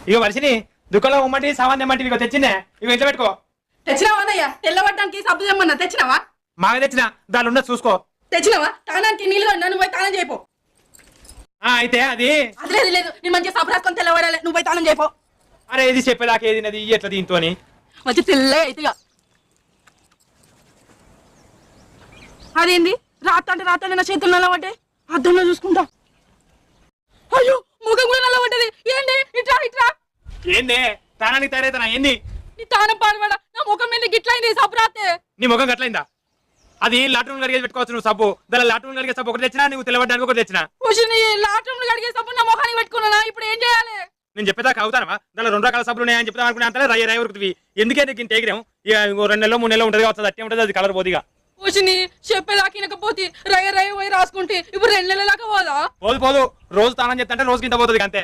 ఇక వర్షిని దుకాణంలో ఉమ్మంటి సామాన్ తెమ్మంటి ఇక తెచ్చిందే ఇక ఇంట్లో పెట్టుకో. తెచ్చినావాదయ్యా? తెల్లబడ్డానికి సబ్బు తెమ్మన్నా తెచ్చినావా? మాకు తెచ్చిన దాని ఉన్నది చూసుకో. తెచ్చినావా? తానానికి నీళ్ళు నన్ను పోయి తానం చేయపో. అయితే అది లేదు లేదు, నేను మంచిగా సబ్బు రాసుకొని తెల్లబడాలి, నువ్వు పోయి తానం చేయపో. అరే ఇది చెప్పేదాకా ఏది నది ఎట్లా దీంతో మంచి తెల్ల అయితే అదేంది రాత్తంటే నా చేతులు నల్లబడ్డాయి, అద్దంలో చూసుకుంటా. అయ్యో ముఖం కూడా నల్లబడ్డది. ఏంటి ఇట్రా ఇట్రా. ఏంది తానానికి తయారైతున్నా ఏంది? నీ తానం పాడబడ నా ముఖం మీద గిట్లయింది సబ్బు రాస్తే. నీ ముఖం గట్లయిందా? అది లాట్రూమ్ కడిగేది పెట్టుకోవచ్చు నువ్వు సబ్బు. దాని లాట్రూమ్ కడిగే సబ్బు ఒకటి తెచ్చినా, నువ్వు తెల్లబడ్డానికి ఒకటి తెచ్చినా. లాట్రూమ్ కడిగే సబ్బు నా ముఖానికి పెట్టుకున్నా, ఇప్పుడు ఏం చేయాలి? నేను చెప్పేదాకా అవుతానవా? దానిలో 2 రకాల సబ్బులు ఉన్నాయని చెప్తాను అనుకున్నా, అంతా రై ఉరుకుతుంది. ఎందుకే నీకు ఇంత ఎగిరాం? ఇక 2 నెలలు 3 నెలలు ఉంటుంది కావచ్చు, అట్టే ఉంటుంది, అది కలర్ పోదిగా. వచ్చిని చెప్పేదాకా వినకపోతే రయ్య పోయి రాసుకుంటే ఇప్పుడు 2 నెలల దాకా పోదా? పోదు రోజు తానం చెప్తా రోజుకి ఇంత పోతుంది అంతే.